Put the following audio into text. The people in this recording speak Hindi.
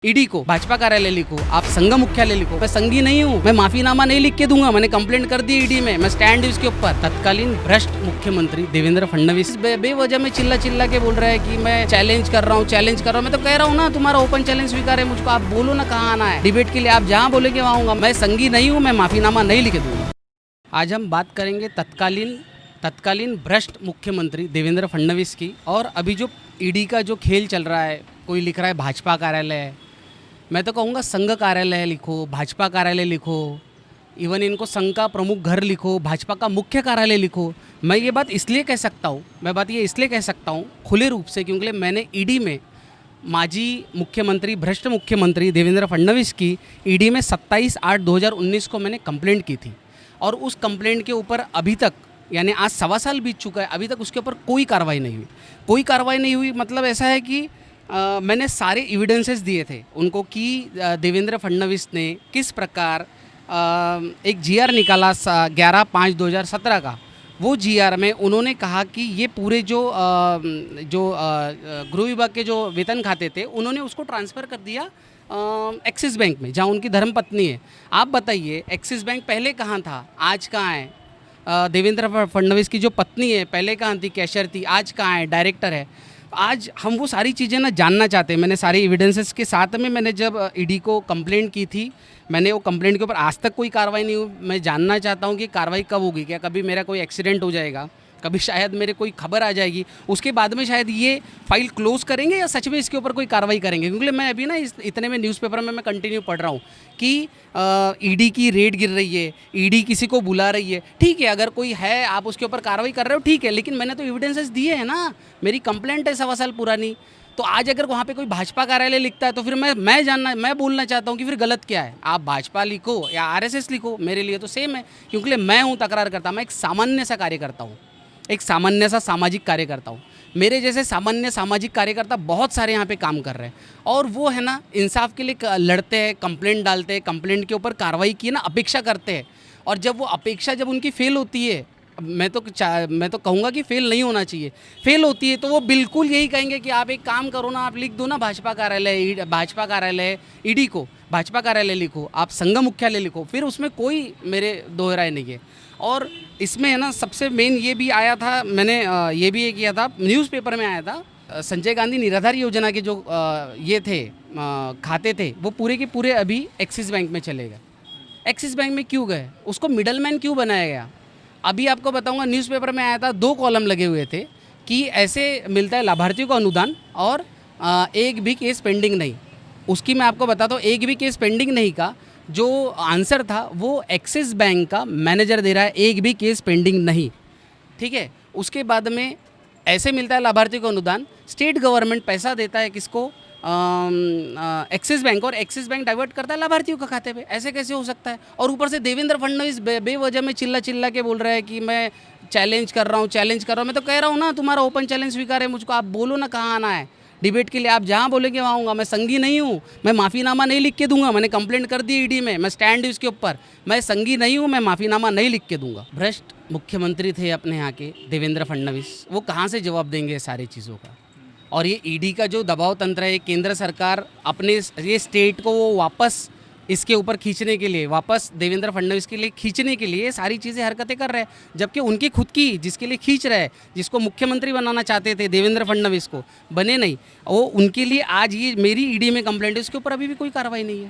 ईडी को, भाजपा कार्यालय लिखो, आप संघ मुख्यालय लिखो। मैं संघी नहीं हूँ, मैं माफीनामा नहीं लिख के दूंगा। मैंने कंप्लेंट कर दी ईडी में, मैं स्टैंड इसके ऊपर। तत्कालीन भ्रष्ट मुख्यमंत्री देवेंद्र फडणवीस बेवजह में चिल्ला के बोल रहा है कि मैं चैलेंज कर रहा हूँ। मैं तो कह रहा हूँ ना, तुम्हारा ओपन चैलेंज स्वीकार है मुझको। आप बोलो ना कहाँ आना है डिबेट के लिए, आप जहाँ बोलेगे वहाँ आऊंगा। मैं संघी नहीं हूँ, मैं माफीनामा नहीं लिख दूंगा। आज हम बात करेंगे तत्कालीन भ्रष्ट मुख्यमंत्री देवेंद्र फडणवीस की। और अभी जो ईडी का जो खेल चल रहा है, कोई लिख रहा है भाजपा कार्यालय है, मैं तो कहूँगा संघ कार्यालय लिखो, भाजपा कार्यालय लिखो, इवन इनको संघ का प्रमुख घर लिखो, भाजपा का मुख्य कार्यालय लिखो। मैं ये बात इसलिए कह सकता हूँ, खुले रूप से, क्योंकि मैंने ईडी में माजी मुख्यमंत्री, भ्रष्ट मुख्यमंत्री देवेंद्र फडणवीस की ईडी में 27/8/2019 को मैंने कंप्लेंट की थी। और उस कंप्लेंट के ऊपर अभी तक, यानी आज 1.25 साल बीत चुका है, अभी तक उसके ऊपर कोई कार्रवाई नहीं हुई। मतलब ऐसा है कि मैंने सारे एविडेंसेस दिए थे उनको कि देवेंद्र फडणवीस ने किस प्रकार एक जीआर निकाला 11/5/2017 का। वो जीआर में उन्होंने कहा कि ये पूरे जो गृह विभाग के जो वेतन खाते थे, उन्होंने उसको ट्रांसफ़र कर दिया एक्सिस बैंक में, जहाँ उनकी धर्मपत्नी है। आप बताइए, एक्सिस बैंक पहले कहाँ था, आज कहाँ है? देवेंद्र फडणवीस की जो पत्नी है पहले कहाँ थी, कैशियर थी, आज कहाँ है, डायरेक्टर है। आज हम वो सारी चीज़ें ना जानना चाहते हैं। मैंने सारे एविडेंसेस के साथ में मैंने जब ईडी को कंप्लेंट की थी, मैंने वो कंप्लेंट के ऊपर आज तक कोई कार्रवाई नहीं हुई। मैं जानना चाहता हूँ कि कार्रवाई कब होगी। क्या कभी मेरा कोई एक्सीडेंट हो जाएगा, कभी शायद मेरे कोई खबर आ जाएगी, उसके बाद में शायद ये फाइल क्लोज़ करेंगे, या सच में इसके ऊपर कोई कार्रवाई करेंगे? क्योंकि मैं अभी ना इतने में न्यूज़पेपर में मैं कंटिन्यू पढ़ रहा हूँ कि ईडी की रेड गिर रही है, ईडी किसी को बुला रही है। ठीक है, अगर कोई है, आप उसके ऊपर कार्रवाई कर रहे हो, ठीक है, लेकिन मैंने तो एविडेंसेस दिए हैं ना। मेरी कंप्लेंट है 1.25 साल पुरानी। तो आज अगर वहाँ पे कोई भाजपा कार्यालय लिखता है, तो फिर मैं बोलना चाहता हूँ कि फिर गलत क्या है। आप भाजपा लिखो या आरएसएस लिखो, मेरे लिए तो सेम है, क्योंकि मैं हूँ तकरार करता। मैं एक सामान्य सा कार्यकर्ता हूँ, एक सामान्य सा सामाजिक कार्यकर्ता हूँ। मेरे जैसे सामान्य सामाजिक कार्यकर्ता बहुत सारे यहाँ पे काम कर रहे हैं, और वो है ना, इंसाफ के लिए लड़ते हैं, कंप्लेंट डालते हैं, कंप्लेंट के ऊपर कार्रवाई की ना अपेक्षा करते हैं। और जब वो अपेक्षा जब उनकी फेल होती है, मैं तो कहूँगा कि फेल नहीं होना चाहिए, फेल होती है, तो वो बिल्कुल यही कहेंगे कि आप एक काम करो ना, आप लिख दो ना भाजपा कार्यालय ईडी को, भाजपा कार्यालय लिखो, आप संघ मुख्यालय लिखो। फिर उसमें कोई मेरे दो राय नहीं है। और इसमें है ना, सबसे मेन ये भी आया था, मैंने ये भी किया था, न्यूज़पेपर में आया था, संजय गांधी निराधार योजना के जो ये थे खाते थे, वो पूरे के पूरे अभी एक्सिस बैंक में चले गए। एक्सिस बैंक में क्यों गए? उसको मिडलमैन क्यों बनाया गया? अभी आपको बताऊंगा, न्यूज़पेपर में आया था, 2 कॉलम लगे हुए थे कि ऐसे मिलता है लाभार्थियों को अनुदान, और एक भी केस पेंडिंग नहीं। उसकी मैं आपको बताता हूँ, एक भी केस पेंडिंग नहीं का जो आंसर था, वो एक्सिस बैंक का मैनेजर दे रहा है, एक भी केस पेंडिंग नहीं। ठीक है, उसके बाद में ऐसे मिलता है लाभार्थियों को अनुदान, स्टेट गवर्नमेंट पैसा देता है किसको, एक्सिस बैंक, और एक्सिस बैंक डाइवर्ट करता है लाभार्थियों के खाते पे। ऐसे कैसे हो सकता है? और ऊपर से देवेंद्र फडणवीस बेवजह में चिल्ला के बोल रहा है कि मैं चैलेंज कर रहा हूँ। मैं तो कह रहा हूँ ना, तुम्हारा ओपन चैलेंज स्वीकार है मुझको। आप बोलो ना कहाँ आना है डिबेट के लिए, आप जहाँ बोलेंगे वहाँ आऊँगा। मैं संघी नहीं हूँ, मैं माफ़ीनामा नहीं लिख के दूंगा। मैंने कंप्लेंट कर दी ईडी में, मैं स्टैंड इसके ऊपर। मैं संघी नहीं हूँ, मैं माफ़ीनामा नहीं लिख के दूंगा। भ्रष्ट मुख्यमंत्री थे अपने यहाँ के देवेंद्र फडणवीस, वो कहाँ से जवाब देंगे सारी चीज़ों का? और ये ईडी का जो दबाव तंत्र है, केंद्र सरकार अपने ये स्टेट को वो वापस इसके ऊपर खींचने के लिए, वापस देवेंद्र फडणवीस के लिए खींचने के लिए सारी चीज़ें हरकतें कर रहे हैं, जबकि उनकी खुद की, जिसके लिए खींच रहे हैं, जिसको मुख्यमंत्री बनाना चाहते थे देवेंद्र फडणवीस को, बने नहीं वो, उनके लिए आज ये मेरी ईडी में कंप्लेंट है, उसके ऊपर अभी भी कोई कार्रवाई नहीं है।